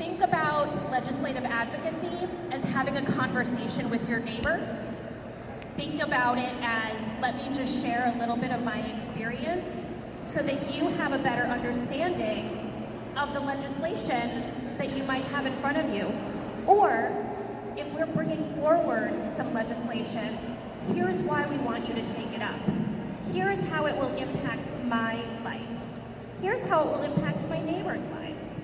Think about legislative advocacy as having a conversation with your neighbor. Think about it as, let me just share a little bit of my experience so that you have a better understanding of the legislation that you might have in front of you. Or, if we're bringing forward some legislation, here's why we want you to take it up. Here's how it will impact my life. Here's how it will impact my neighbors' lives.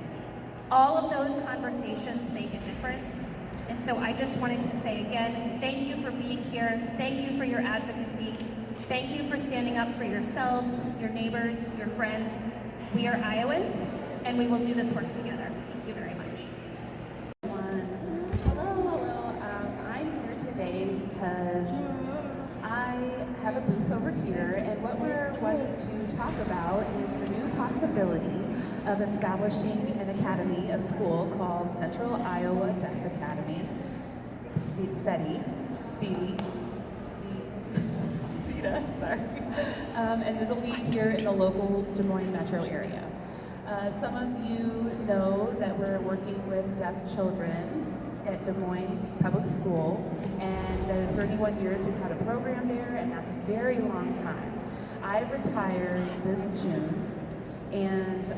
All of those conversations make a difference. And so I just wanted to say again, thank you for being here. Thank you for your advocacy. Thank you for standing up for yourselves, your neighbors, your friends. We are Iowans, and we will do this work together. Thank you very much. Hello. I'm here today because I have a booth over here, and what we're wanting to talk about is the new possibility of establishing an academy, a school called Central Iowa Deaf Academy, CEDA, sorry. And it'll be here in the local Des Moines metro area. Some of you know that we're working with deaf children at Des Moines Public Schools, and the 31 years we've had a program there, and that's a very long time. I retired this June, and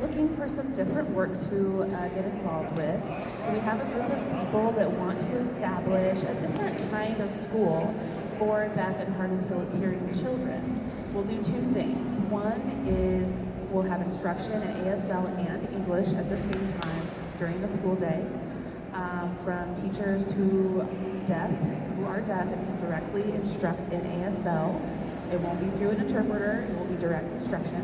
looking for some different work to get involved with. So we have a group of people that want to establish a different kind of school for deaf and hard of hearing children. We'll do two things. One is we'll have instruction in ASL and English at the same time during the school day from teachers who are deaf and can directly instruct in ASL. It won't be through an interpreter, it will be direct instruction.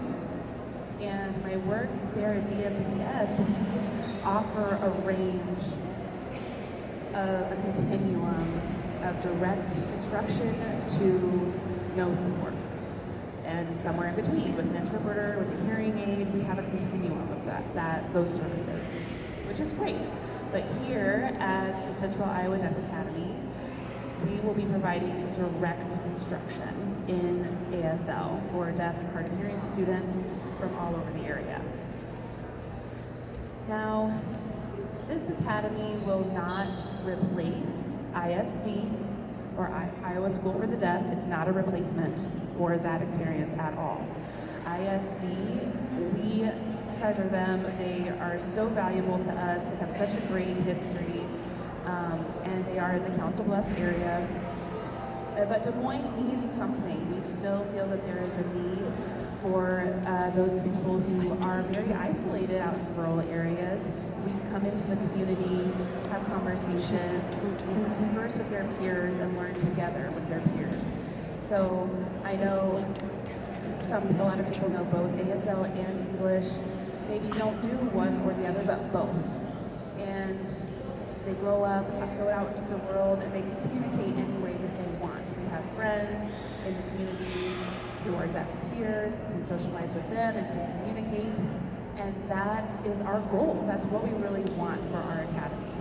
And my work there at DMPS, we offer a range, a continuum of direct instruction to no supports. And somewhere in between, with an interpreter, with a hearing aid, we have a continuum of those services, which is great. But here at the Central Iowa Deaf Academy, we will be providing direct instruction in ASL for deaf and hard of hearing students from all over the area. Now, this academy will not replace ISD or Iowa School for the Deaf. It's not a replacement for that experience at all. ISD, we treasure them. They are so valuable to us. They have such a great history, and they are in the Council Bluffs area. But Des Moines needs something. We still feel that there is a need for those people who are very isolated out in rural areas. We come into the community, have conversations, can converse with their peers and learn together with their peers. So I know a lot of people know both ASL and English. Maybe don't do one or the other, but both. And they grow up, go out to the world, and they can communicate any way that they want. They have friends in the community who are deaf peers, can socialize with them and can communicate. And that is our goal. That's what we really want for our academy.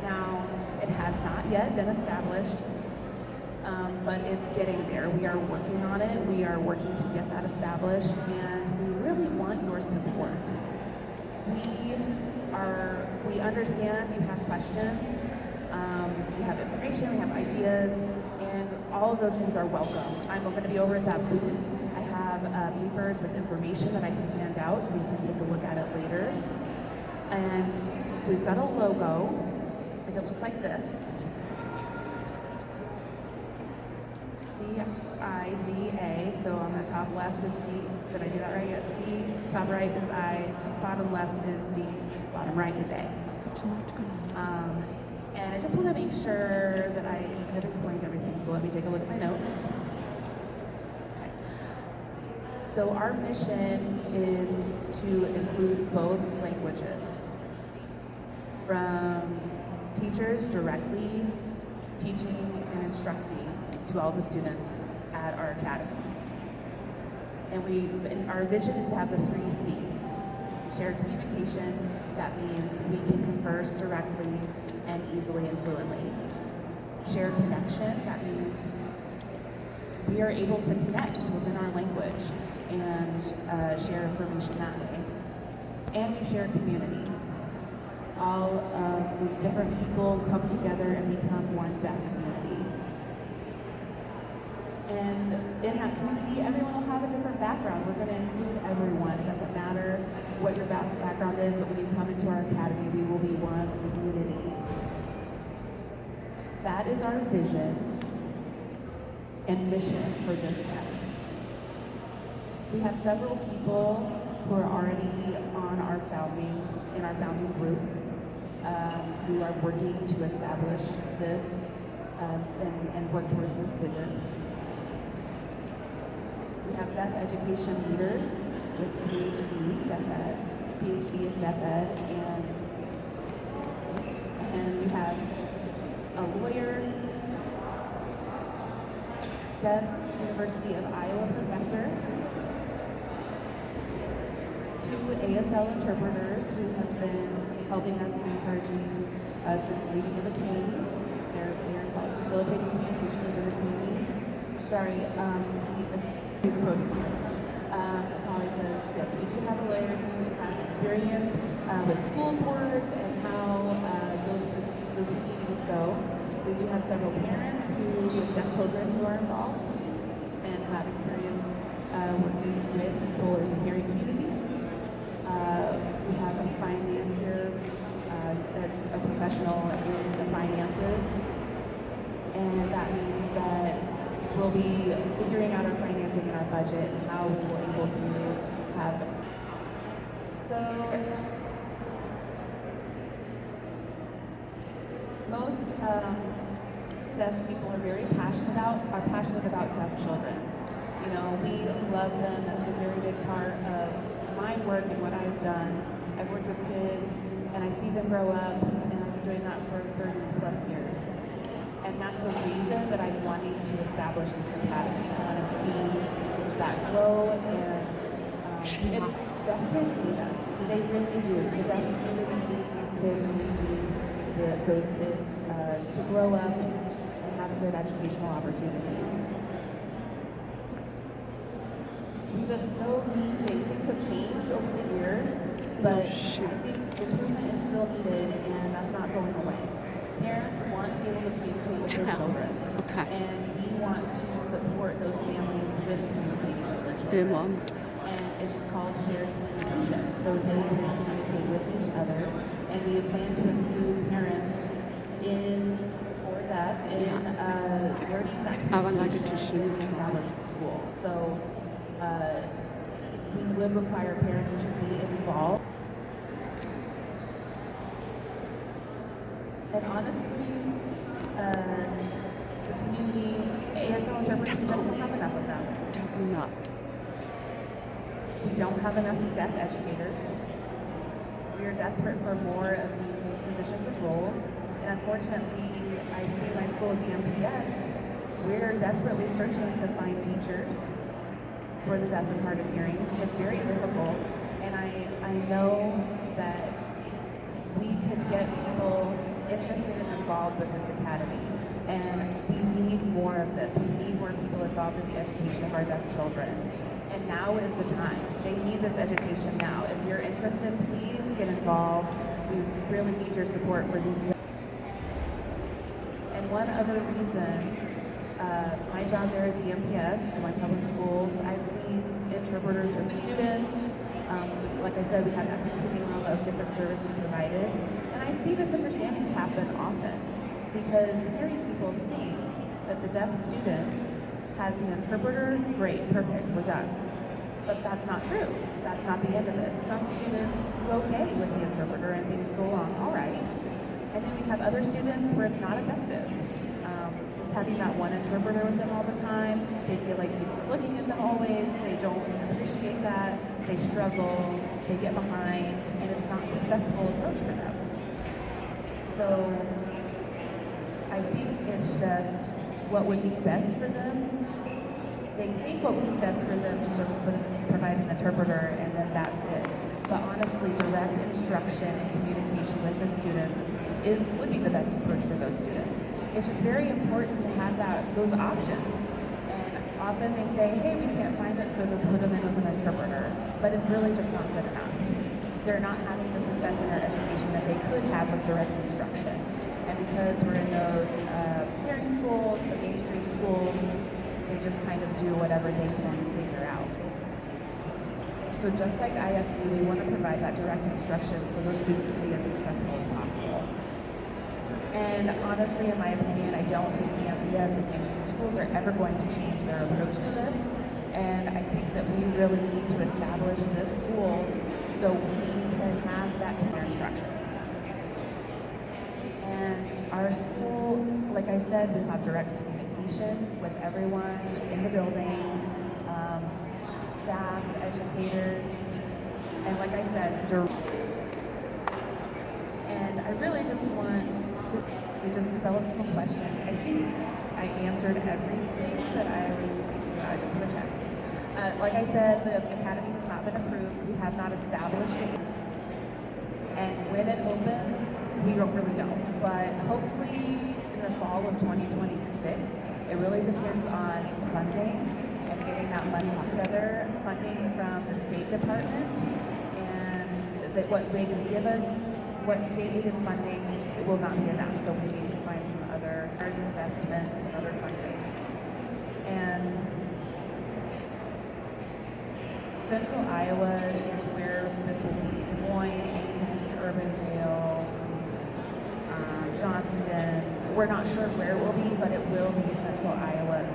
Now, it has not yet been established, but it's getting there. We are working on it. We are working to get that established, and we really want your support. We understand you have questions, you have information, we have ideas, and all of those things are welcome. I'm going to be over at that booth. I have papers with information that I can hand out so you can take a look at it later. And we've got a logo, and it looks like this. CIDA, so on the top left is C, did I do that right? Yes, C, top right is I, top bottom left is D, bottom right is A. And I just want to make sure that I have explained everything, so let me take a look at my notes. Okay. So our mission is to include both languages, from teachers directly teaching and instructing to all the students at our academy. And our vision is to have the 3 C's. Shared communication, that means we can converse directly and easily and fluently. Shared connection, that means we are able to connect within our language and share information that way. And we share community. all of these different people come together and become one deaf community. And in that community, everyone will have a different background. We're going to include everyone. It doesn't matter what your background is, but when you come into our academy, we will be one community. That is our vision and mission for this academy. We have several people who are already in our founding group, who are working to establish this and work towards this vision. We have deaf education leaders with PhD, Deaf Ed, PhD in Deaf Ed, and we have a lawyer, Deaf University of Iowa professor, 2 ASL interpreters who have been helping us and encouraging us in leading in the community. They're facilitating communication within the community. Sorry, the podium. Holly says, yes, we do have a lawyer who has experience with school boards and how those proceedings go. We do have several parents with deaf children who are involved and have experience working with people in the hearing community. We have a financier that's a professional in the finances, and that means that we'll be figuring out our financing and our budget and how we will able to have. So most deaf people are very passionate about deaf children. You know, we love them. That's a very big part of my work and what I've done. I've worked with kids and I see them grow up, and I've been doing that for 30 plus years. And that's the reason that I'm wanting to establish this academy. I want to see that grow, and it's, deaf kids need us. They really do. The deaf community needs these kids, and we need those kids to grow up and have good educational opportunities. We just still need things. Things have changed over the years, but I think improvement is still needed, and that's not going away. Parents want to be able to communicate with their children, and we want to support those families with communicating with their children. And it's called shared communication, so they can communicate with each other. And we plan to include parents in or deaf in learning that communication when we establish the school. So we would require parents to be involved. And honestly, the community, ASL interpreters, we just don't have enough of them. We don't have enough deaf educators. We are desperate for more of these positions and roles. And unfortunately, I see my school, DMPS, we're desperately searching to find teachers for the deaf and hard of hearing. It's very difficult. And I know that we could get people interested and involved with this academy, and we need more of this. We need more people involved in the education of our deaf children, and now is the time. They need this education now. If you're interested, please get involved. We really need your support for these. And one other reason, my job there at DMPS, my public schools, I've seen interpreters with students. Like I said, we have that continuum of different services provided. And I see misunderstandings happen often because hearing people think that the deaf student has an interpreter, great, perfect, we're done. But that's not true. That's not the end of it. Some students do okay with the interpreter and things go along all right. And then we have other students where it's not effective. Just having that one interpreter with them all the time, they feel like people are looking at them always, they don't appreciate that, they struggle, they get behind, and it's not a successful approach for them. So I think it's just what would be best for them. They think what would be best for them to just provide an interpreter and then that's it. But honestly, direct instruction and communication with the students would be the best approach for those students. It's just very important to have those options. And often they say, hey, we can't find it, so just put them in with an interpreter. But it's really just not good enough. they're not having the success in their education that they could have with direct instruction. And because we're in those pairing schools, the mainstream schools, they just kind of do whatever they can figure out. So just like ISD, we want to provide that direct instruction so those students can be as successful as possible. And honestly, in my opinion, I don't think DMPS as mainstream schools are ever going to change their approach to this. And I think that we really need to establish this school so we can have that clear instruction. And our school, like I said, we have direct communication with everyone in the building, staff, educators, and like I said, and I really just want to, we just developed some questions. I think I answered everything that I was thinking about. I just want to check. Like I said, the academy has not been approved. We have not established it. And when it opens, we don't really know. But hopefully in the fall of 2026, it really depends on funding and getting that money together, funding from the State Department, and that what they can give us, what state-aided funding, it will not be enough. So we need to find some other investments and other funding. And Central Iowa is where this will be. Des Moines, Ankeny, Urbandale, Johnston. We're not sure where it will be, but it will be Central Iowa.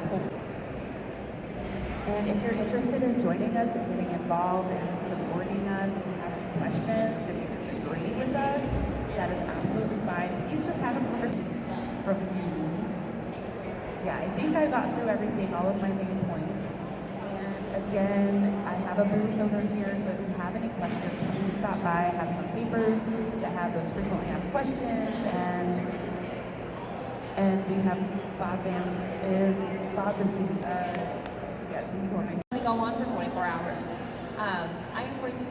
And if you're interested in joining us and getting involved and supporting us, if you have any questions, if you disagree with us, that is absolutely fine. Please just have a conversation from me. Yeah, I think I got through everything, all of my main points. And again, I have a booth over here, so if you have any questions, please stop by. I have some papers that have those frequently asked questions, and we have Bob Vance, Bob is We go on for 24 hours. I am going to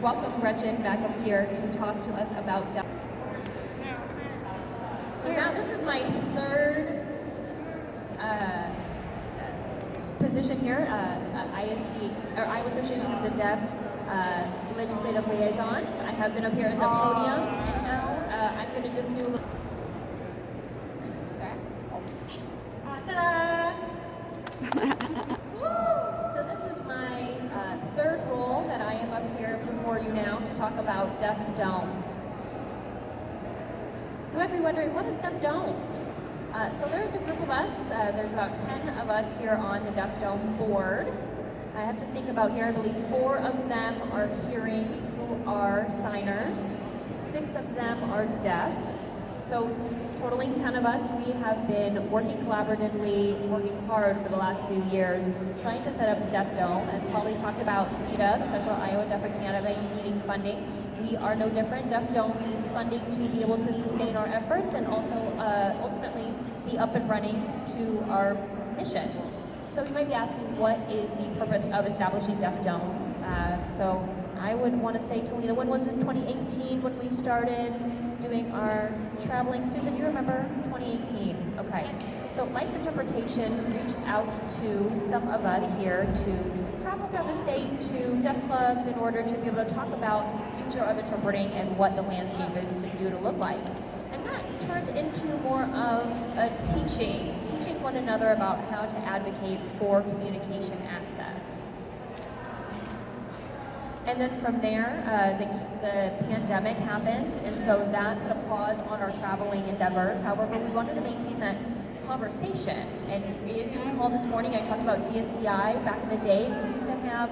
welcome Gretchen back up here to talk to us about So now this is my third position here, ISD, or Iowa Association of the Deaf Legislative Liaison. I have been up here as a podium, and now I'm going to just do a little... Ta-da! So this is my third role that I am up here before you now to talk about Deaf Dome. You might be wondering, what is Deaf Dome? So there's a group of us, there's about 10 of us here on the Deaf Dome board. I have to think about here, I believe 4 of them are hearing who are signers, 6 of them are deaf. So totaling 10 of us, we have been working collaboratively, working hard for the last few years, trying to set up Deaf Dome. As Polly talked about, CETA, the Central Iowa Deaf Academy, needing funding. We are no different. Deaf Dome needs funding to be able to sustain our efforts and also ultimately be up and running to our mission. So you might be asking, what is the purpose of establishing Deaf Dome? So I would want to say, Toledo, when was this, 2018 when we started doing our traveling? Susan, you remember 2018? Okay. So Life Interpretation reached out to some of us here to travel around the state to deaf clubs in order to be able to talk about the future of interpreting and what the landscape is to look like. And that turned into more of a teaching one another about how to advocate for communication access. And then from there, the pandemic happened, and so that put a pause on our traveling endeavors. However, we wanted to maintain that conversation. And as you recall this morning, I talked about DSCI. Back in the day, we used to have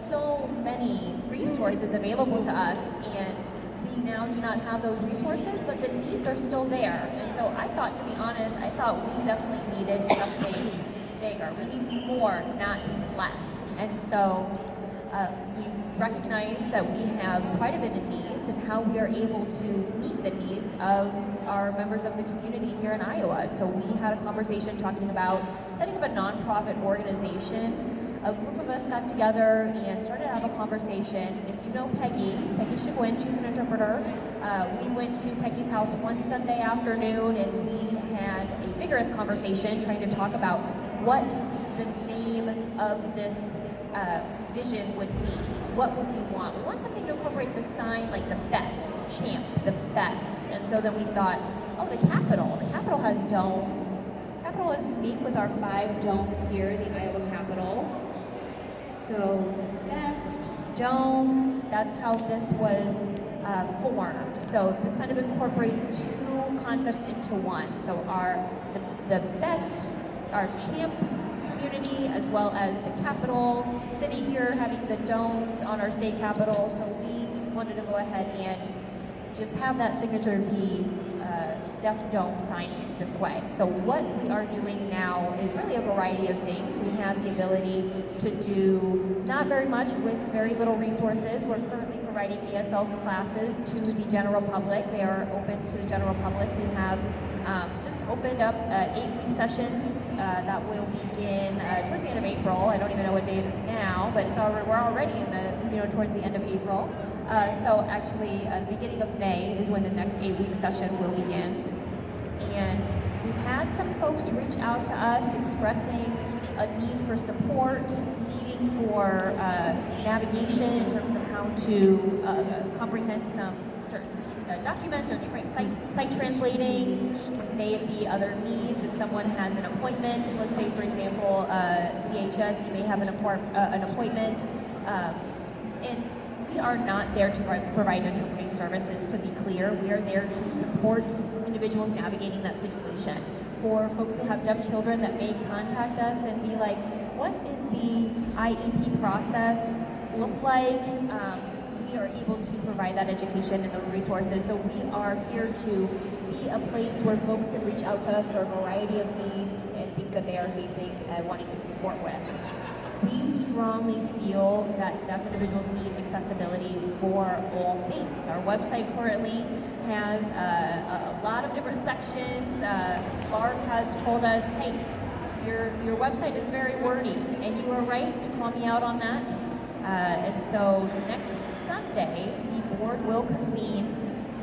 so many resources available to us, and we now do not have those resources, but the needs are still there. And so I thought, to be honest, I thought we definitely needed something bigger. We need more, not less. And so we recognize that we have quite a bit of needs and how we are able to meet the needs of our members of the community here in Iowa. So we had a conversation talking about setting up a nonprofit organization. A group of us got together and started to have a conversation. If you know Peggy Chiguin, she's an interpreter. We went to Peggy's house one Sunday afternoon and we had a vigorous conversation trying to talk about what the name of this vision would be. What would we want? We want something to incorporate the sign like the best, champ, the best. And so then we thought, oh, the Capitol. The Capitol has domes. Capitol is unique with our 5 domes here, the Iowa Capitol. So the best dome, that's how this was formed. So this kind of incorporates 2 concepts into one. So the best, our champ community, as well as the capital city here having the domes on our state capitol. So we wanted to go ahead and just have that signature be Deaf Dome signed this way. So what we are doing now is really a variety of things. We have the ability to do not very much with very little resources. We're currently providing ESL classes to the general public. They are open to the general public. We have just opened up 8-week sessions that will begin towards the end of April. I don't even know what day it is now, but we're already in the towards the end of April. So actually, the beginning of May is when the next 8-week session will begin. And we've had some folks reach out to us expressing a need for support, needing for navigation in terms of how to comprehend some certain documents or site translating. May it be other needs if someone has an appointment. Let's say, for example, DHS, you may have an appointment. And we are not there to provide interpreting services, to be clear. We are there to support individuals navigating that situation. For folks who have deaf children that may contact us and be like, what is the IEP process look like? We are able to provide that education and those resources. So we are here to be a place where folks can reach out to us for a variety of needs and things that they are facing and wanting some support with. We strongly feel that deaf individuals need accessibility for all things. Our website currently has a lot of different sections. Barb has told us, hey, your website is very wordy, and you are right to call me out on that. And so next Sunday, the board will convene,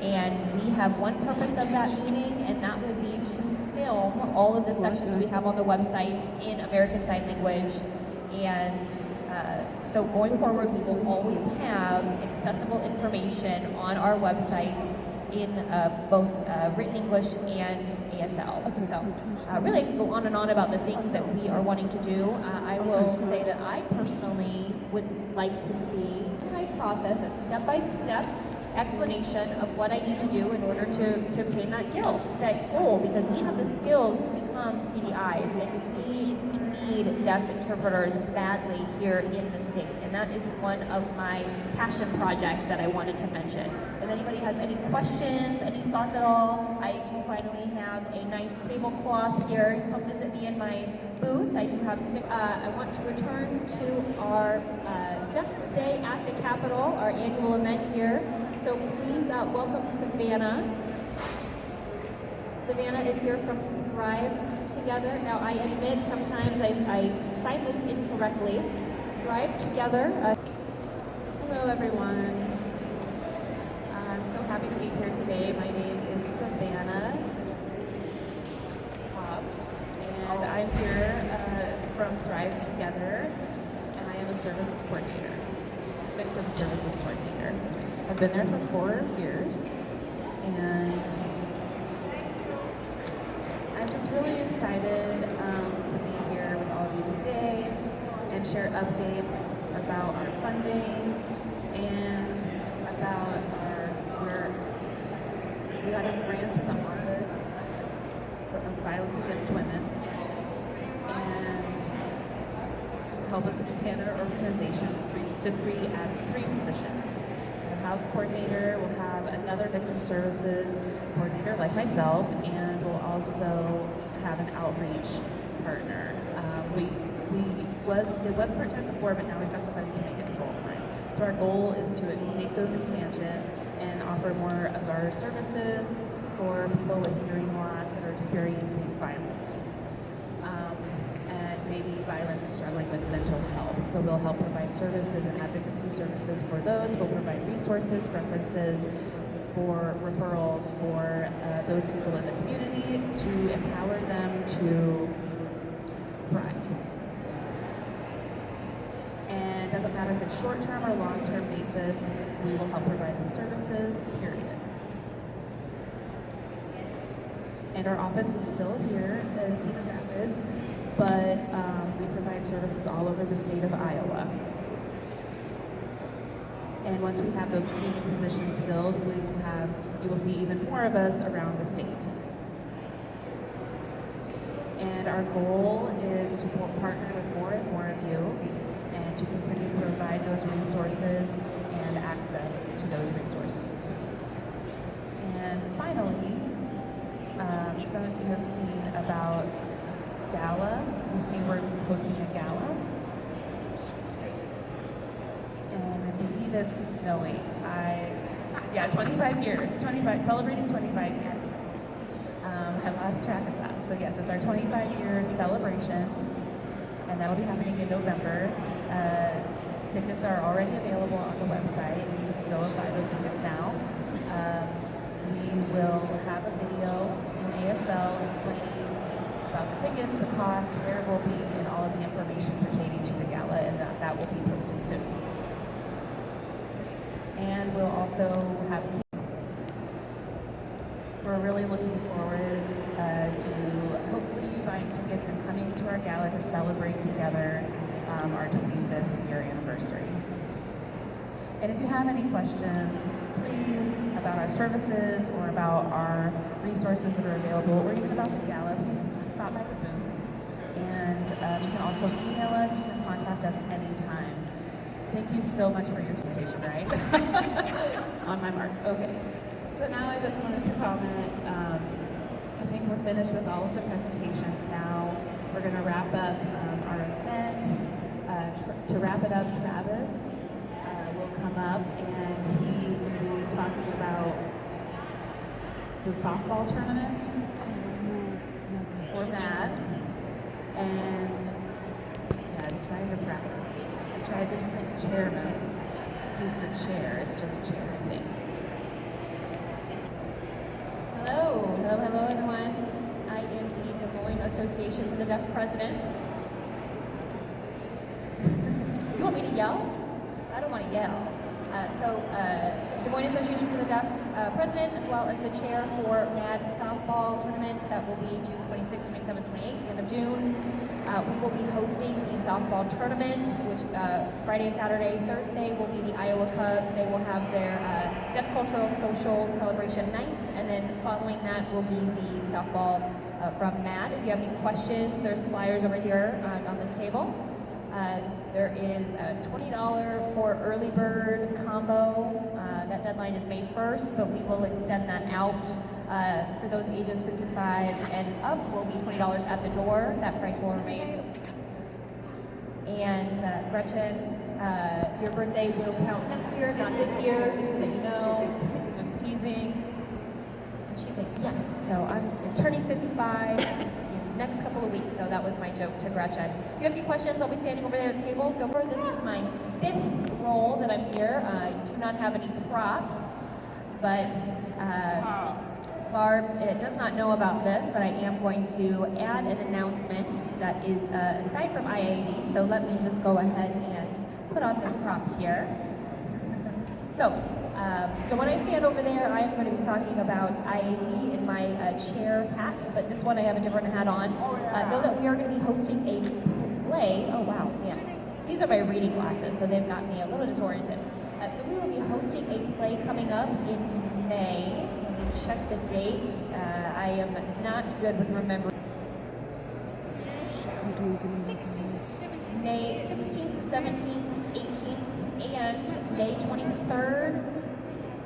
and we have one purpose of that meeting, and that will be to film all of the sections we have on the website in American Sign Language. And so going forward, we will always have accessible information on our website in both written English and ASL. So really, I can go on and on about the things that we are wanting to do. I will say that I personally would like to see my process, a step-by-step explanation of what I need to do in order to obtain that goal, because we have the skills to become CDIs, and we need deaf interpreters badly here in the state, and that is one of my passion projects that I wanted to mention. If anybody has any questions, any thoughts at all, I do finally have a nice tablecloth here. Come visit me in my booth. I do have I want to return to our Deaf Day at the Capitol, our annual event here. So please welcome Savannah. Savannah is here from Thrive Together. Now I admit sometimes I cite this incorrectly. Thrive Together. Hello everyone. I'm so happy to be here today. My name is Savannah Hobbs, and I'm here from Thrive Together, and I am a services coordinator, victim services coordinator. I've been there for 4 years, and I'm just really excited to be here with all of you today and share updates about our funding and about we got grants from the Office of Violence Against Women and help us expand our organization to three positions. The House coordinator will have another victim services coordinator like myself, and we'll also have an outreach partner. It was part-time before, but now we've got the money to make it full-time. So our goal is to make those expansions and offer more of our services for people with hearing loss that are experiencing violence. And maybe violence and struggling with mental health. So we'll help provide services and advocacy services for those. We'll provide resources, references, for referrals for those people in the community to empower them to thrive. And And it doesn't matter if it's short-term or long-term basis, we will help provide these services, period. And our office is still here in Cedar Rapids, but we provide services all over the state of Iowa. And once we have those cleaning positions filled, you will see even more of us around the state. And our goal is to partner with more and more of you and to continue to provide those resources and access to those resources. And finally, some of you have seen about Gala. You see we're hosting a gala. And I believe it's, no wait, 25 years, celebrating 25 years. I lost track of that. So yes, it's our 25-year celebration, and that'll be happening in November. Tickets are already available on the website, and you can go and buy those tickets now. We will have a video in ASL explaining about the tickets, the cost, where it will be, and all of the information pertaining to the gala, and that will be posted soon. And we'll also have. We're really looking forward to hopefully you buying tickets and coming to our gala to celebrate together our 25th year anniversary. And if you have any questions, please, about our services or about our resources that are available, or even about the gala, please stop by the booth. And you can also email us, you can contact us anytime. Thank you so much for your presentation, right? On my mark. Okay. So now I just wanted to comment. I think we're finished with all of the presentations now. We're going to wrap up our event. To wrap it up, Travis will come up and he's going to be talking about the softball tournament for MAD. And yeah, I'm trying to practice. I tried to say chairman. He's the chair. It's just chair, I think. Hello, everyone. I am the Des Moines Association for the Deaf president. You want me to yell? I don't want to yell. Des Moines Association for the Deaf president, as well as the chair for MAD softball tournament. That will be June 26, 27, 28, the end of June. We will be hosting the softball tournament, which Friday and Saturday. Thursday will be the Iowa Cubs. They will have their Deaf Cultural Social Celebration Night, and then following that will be the softball from MAD. If you have any questions, there's flyers over here on this table. There is a $20 for early bird combo. That deadline is May 1st, but we will extend that out. For those ages 55 and up will be $20 at the door. That price will remain. And Gretchen, your birthday will count next year, not this year, just so that you know. I'm teasing. And she's like, yes. So I'm turning 55 in the next couple of weeks. So that was my joke to Gretchen. If you have any questions, I'll be standing over there at the table. Feel free. This is my 5th roll that I'm here. I do not have any props, but Barb does not know about this, but I am going to add an announcement that is aside from IAD. So let me just go ahead and put on this prop here. So when I stand over there, I'm going to be talking about IAD in my chair hat, but this one I have a different hat on. Know that we are going to be hosting a play. Oh wow, man. These are my reading glasses, so they've got me a little disoriented. So we will be hosting a play coming up in May. Let me check the date. I am not good with remembering. May 16th, 17th, 18th, and May 23rd,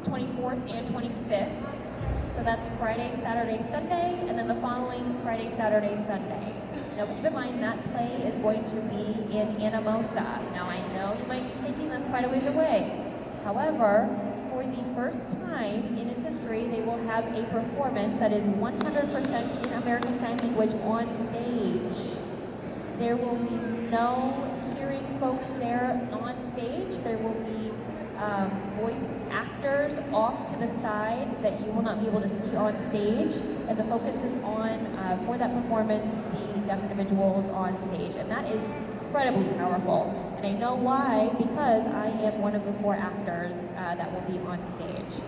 24th, and 25th. So that's Friday, Saturday, Sunday, and then the following Friday, Saturday, Sunday. Now keep in mind that play is going to be in Anamosa. Now I know you might be thinking that's quite a ways away. However, for the first time in its history, they will have a performance that is 100% in American Sign Language on stage. There will be no hearing folks there on stage. There will be voice actors off to the side that you will not be able to see on stage, and the focus is on, for that performance, the deaf individuals on stage, and that is incredibly powerful. And I know why, because I am one of the 4 actors that will be on stage.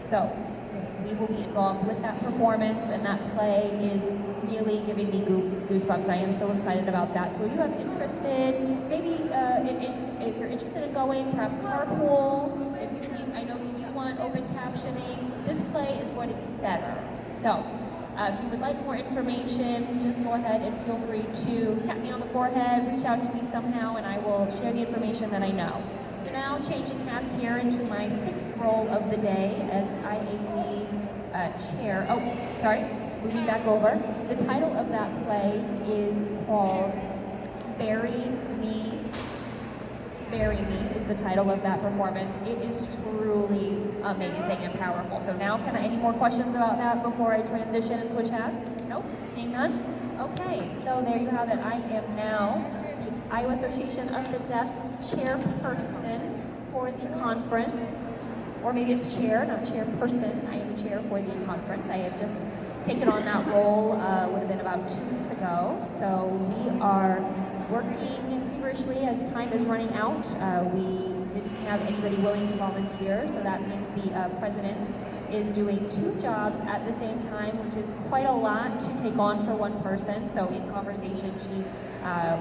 So we will be involved with that performance, and that play is really giving me goosebumps. I am so excited about that. So if you have interested, maybe if you're interested in going, perhaps carpool. I know that you want open captioning. This play is going to be better. So if you would like more information, just go ahead and feel free to tap me on the forehead, reach out to me somehow, and I will share the information that I know. So now changing hats here into my 6th role of the day as IAD chair. Oh, sorry, moving back over. The title of that play is called Bury Me. Bury Me is the title of that performance. It is truly amazing and powerful. So now, any more questions about that before I transition and switch hats? Nope, seeing none? Okay, so there you have it. I am now the Iowa Association of the Deaf chairperson for the conference. Or maybe it's chair, not chairperson. I am the chair for the conference. I have just taken on that role, would have been about 2 weeks ago. So we are working feverishly as time is running out. We didn't have anybody willing to volunteer, so that means the president is doing 2 jobs at the same time, which is quite a lot to take on for one person. So in conversation, she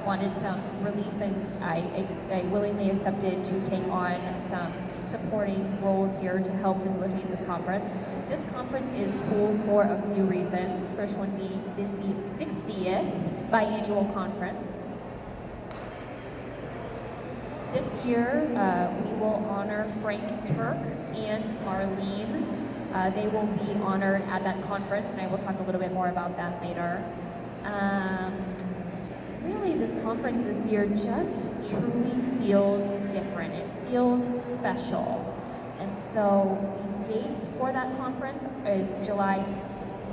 wanted some relief, and I willingly accepted to take on some supporting roles here to help facilitate this conference. This conference is cool for a few reasons. First one being it is the 60th biannual conference. This year, we will honor Frank Turk and Marlene. They will be honored at that conference, and I will talk a little bit more about that later. Really, this conference this year just truly feels different. It feels special. And so the dates for that conference is July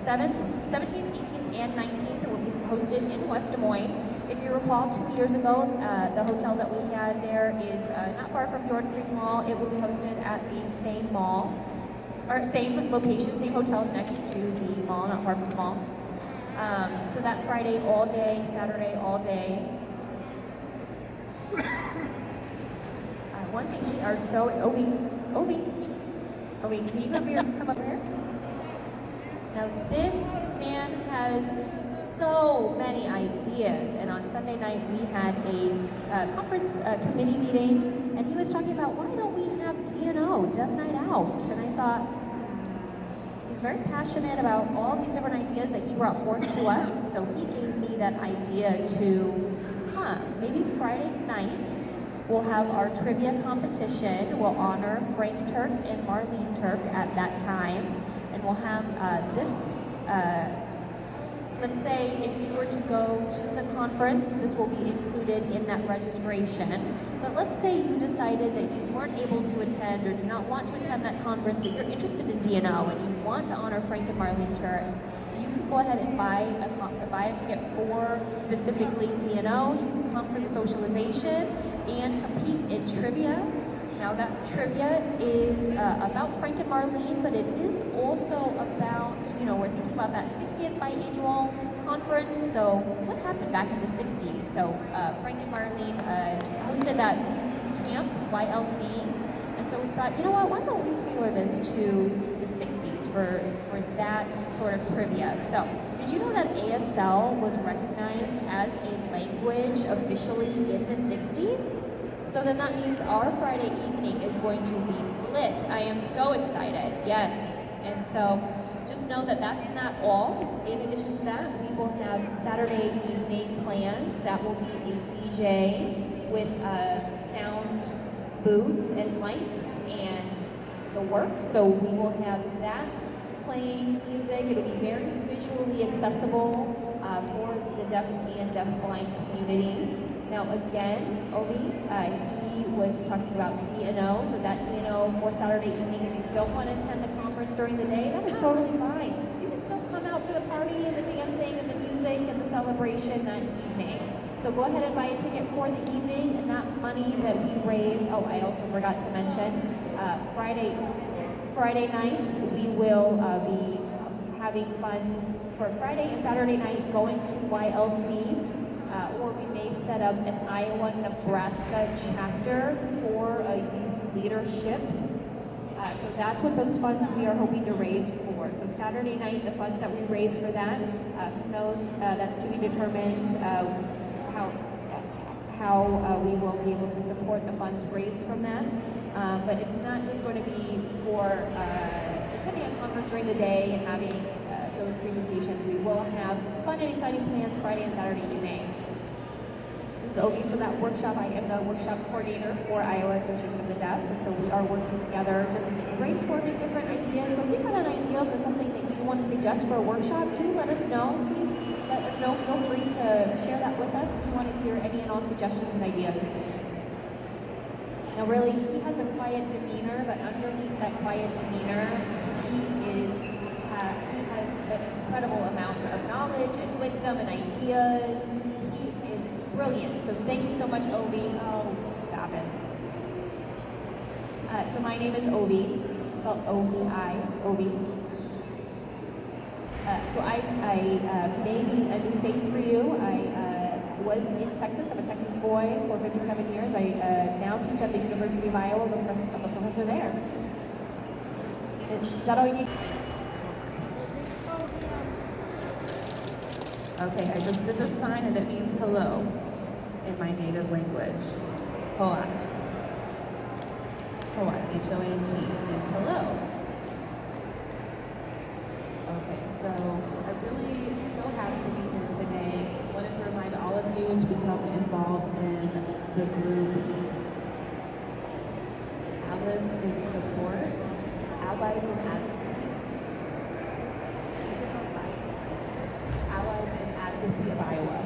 7th, 17th, 18th, and 19th. It will be hosted in West Des Moines. If you recall, 2 years ago, the hotel that we had there is not far from Jordan Creek Mall. It will be hosted at the same mall, or same location, same hotel next to the mall, not far from the mall. So that Friday all day, Saturday all day. One thing we are so, Ovi, can you come up here? Now this man has so many ideas, and on Sunday night we had a conference committee meeting, and he was talking about why don't we have DNO, Deaf Night Out, and I thought, he's very passionate about all these different ideas that he brought forth to us, and so he gave me that idea to, maybe Friday night we'll have our trivia competition. We'll honor Frank Turk and Marlene Turk at that time, and we'll have this, let's say if you were to go to the conference, this will be included in that registration. But let's say you decided that you weren't able to attend or do not want to attend that conference, but you're interested in DNO and you want to honor Frank and Marlene Turk. You can go ahead and buy a ticket for specifically DNO. You can come for the socialization and compete in trivia. Now that trivia is about Frank and Marlene, but it is also about, we're thinking about that 60th biannual conference. So what happened back in the 60s? So Frank and Marlene hosted that youth camp, YLC. And so we thought, why don't we tailor this to the 60s for that sort of trivia? So did you know that ASL was recognized as a language officially in the 60s? So then that means our Friday evening is going to be lit. I am so excited, yes. And so just know that that's not all. In addition to that, we will have Saturday evening plans. That will be a DJ with a sound booth and lights and the works. So we will have that playing music. It'll be very visually accessible for the deaf and deafblind community. Now again, Obi, he was talking about DNO, so that DNO for Saturday evening, if you don't want to attend the conference during the day, that is totally fine. You can still come out for the party and the dancing and the music and the celebration that evening. So go ahead and buy a ticket for the evening, and that money that we raise, I also forgot to mention, Friday night, we will be having funds for Friday and Saturday night going to YLC, or we may set up an Iowa, Nebraska chapter for a youth leadership. So that's what those funds we are hoping to raise for. So Saturday night, the funds that we raise for that, who knows, that's to be determined how we will be able to support the funds raised from that. But it's not just going to be for attending a conference during the day and having those presentations. We will have fun and exciting plans Friday and Saturday evening. This is Ovi, so that workshop, I am the workshop coordinator for Iowa Association of the Deaf, and so we are working together, just brainstorming different ideas. So if you've got an idea for something that you want to suggest for a workshop, do let us know. Please let us know. Feel free to share that with us. We want to hear any and all suggestions and ideas. Now really, he has a quiet demeanor, but underneath that quiet demeanor, he has an incredible amount of knowledge and wisdom and ideas. He is brilliant. So thank you so much, Ovi. Oh, stop it. So my name is Ovi, spelled O-V-I, Ovi. So I may be a new face for you. I was in Texas. I'm a Texas boy for 57 years. I now teach at the University of Iowa. I'm a professor there. Is that all you need? Okay, I just did the sign and it means hello in my native language. Hoat. Hoat, H-O-A-T, means hello. Okay, so I'm really so happy to be here today. I wanted to remind all of you to become involved in the group Alice in Support, Allies in Advocacy. Allies in Advocacy of Iowa.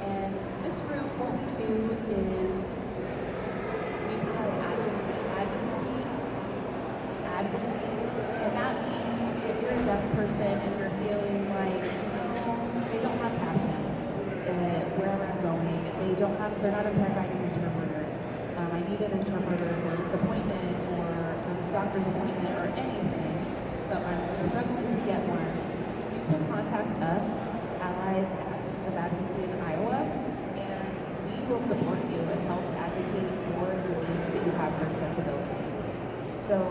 And this group, what we do is we provide advocacy, and that means if you're a deaf person and you're feeling like, they don't have captions wherever I'm going, they're not impaired by any interpreters. I need an interpreter for this appointment or for this doctor's appointment or anything, but I'm struggling to get one. You can contact us, Allies of Advocacy in Iowa, and we will support you and help advocate for the needs that you have for accessibility. So,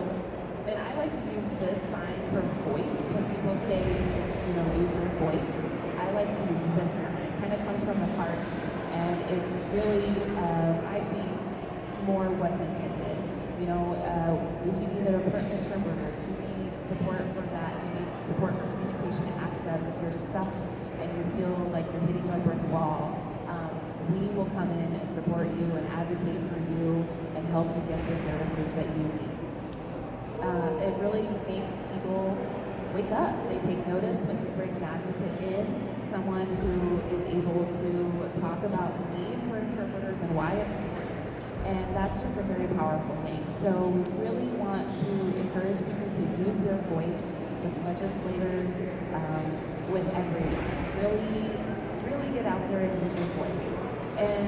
and I like to use this sign for voice. When people say, use your voice, I like to use this sign. It kind of comes from the heart, and it's really, I think, more what's intended. If you need an interpreter, you need support for that, you need support for communication access. If you're stuck and you feel like you're hitting a brick wall, we will come in and support you and advocate for you and help you get the services that you need. It really makes people wake up. They take notice when you bring an advocate in, someone who is able to talk about the need for interpreters and why it's important. And that's just a very powerful thing. So we really want to encourage people to use their voice with legislators, with everyone. Really get out there and use your voice. And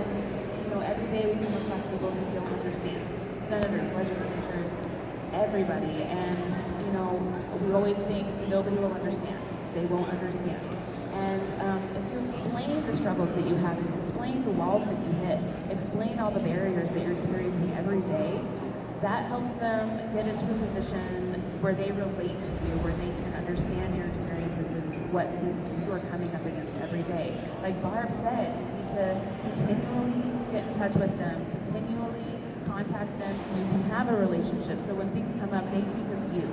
every day we come across people who don't understand. Senators, legislatures, everybody. And we always think nobody will understand. They won't understand. And if you explain the struggles that you have, if you explain the walls that you hit, explain all the barriers that you're experiencing every day, that helps them get into a position where they relate to you, where they can understand your experiences and what things you are coming up against every day. Like Barb said, you need to continually get in touch with them, continually contact them so you can have a relationship. So when things come up, they think of you.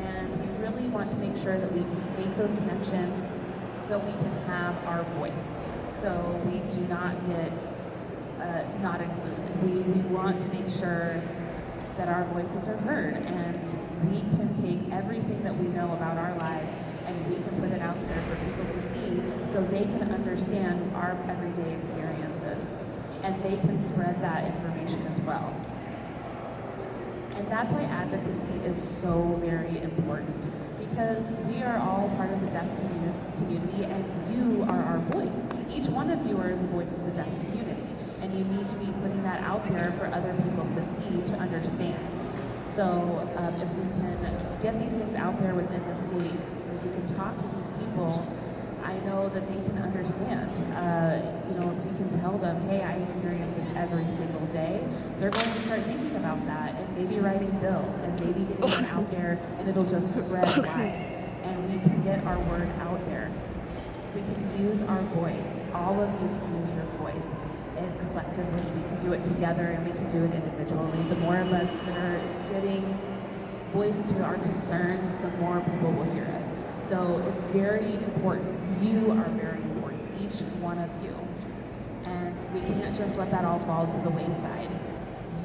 And we really want to make sure that we can make those connections so we can have our voice. So we do not get not included. We want to make sure that our voices are heard, and we can take everything that we know about our lives and we can put it out there for people to see so they can understand our everyday experiences and they can spread that information as well. And that's why advocacy is so very important, because we are all part of the deaf community and you are our voice. Each one of you are the voice of the deaf community, and you need to be putting that out there for other people to see, to understand. So if we can get these things out there within the state, if we can talk to these people I know that they can understand. You know, if we can tell them, hey, I experience this every single day, they're going to start thinking about that and maybe writing bills and maybe getting it out there, and it'll just spread wide. And we can get our word out there. We can use our voice. All of you can use your voice. And collectively, we can do it together and we can do it individually. The more of us that are giving voice to our concerns, the more people will hear us. So it's very important. You are very important, each one of you. And we can't just let that all fall to the wayside.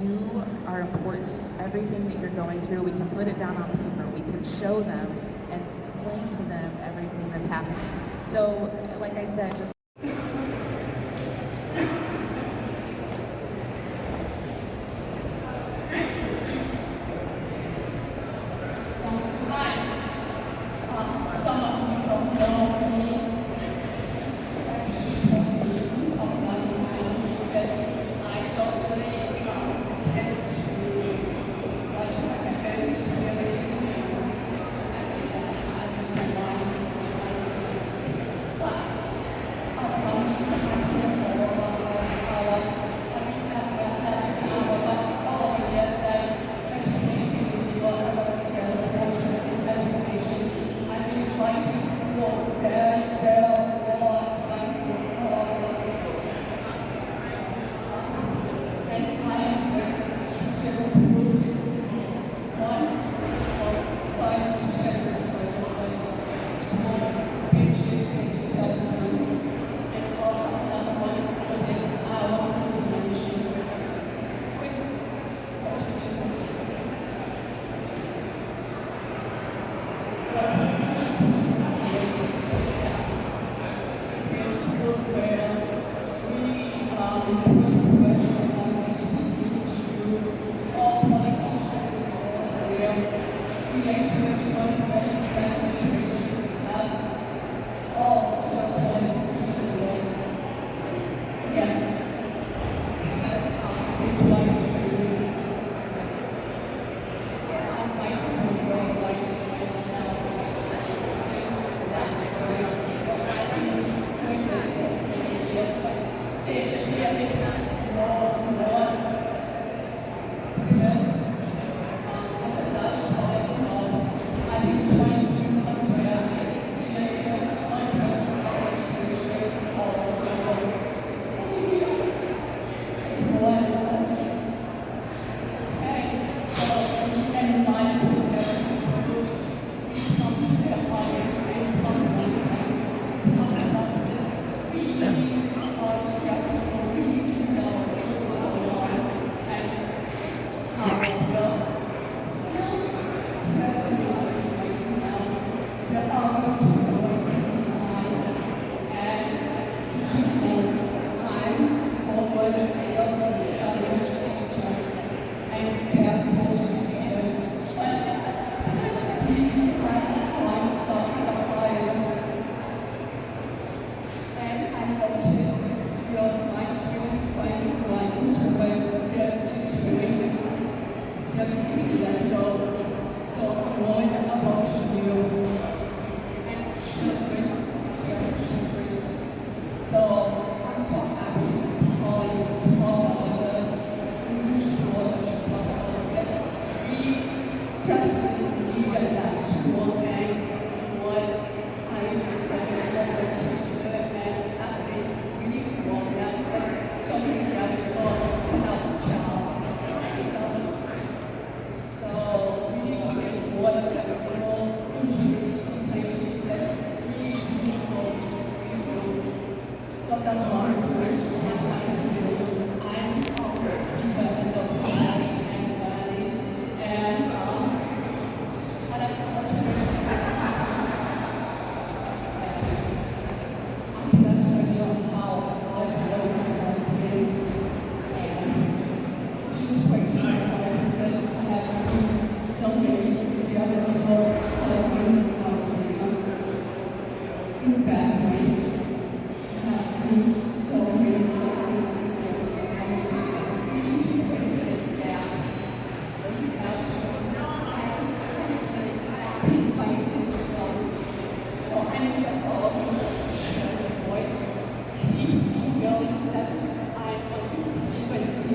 You are important. Everything that you're going through, we can put it down on paper. We can show them and explain to them everything that's happening. So, like I said, just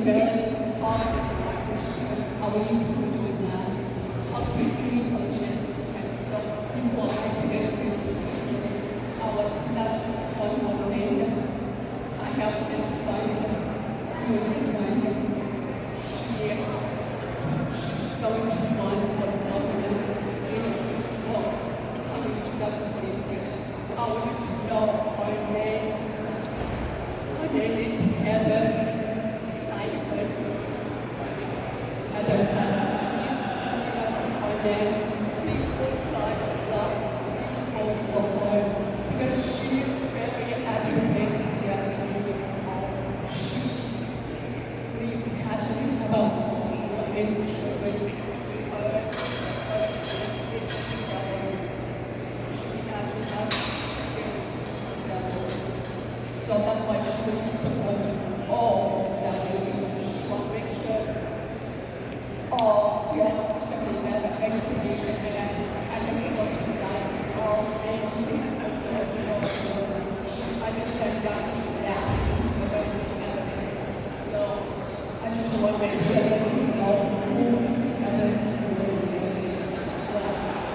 very talk how will you be doing that? Talk to any person and some people I guess this that's one thing. I have this friend, she's going to run for governor coming 2026. I want you to know her name. Her name is Heather Simon. Heather Simon. She's her name. People God love this home for her because she is very educated. She really passionate about the children. So that's why she will support all families. She will make sure all get better education and support that all they need. I just got that. So I just want to make sure that we know who others really is.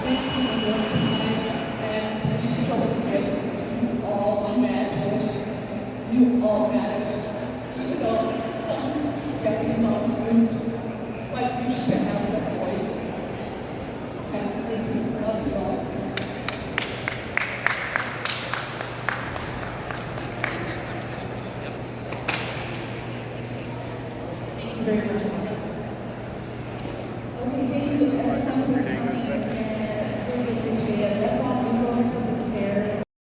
Thank you for your time and just don't forget you all matters. You all matter. Even though some getting on fruit, but you still have the voice. And thank you. Love you all. Thank you very much.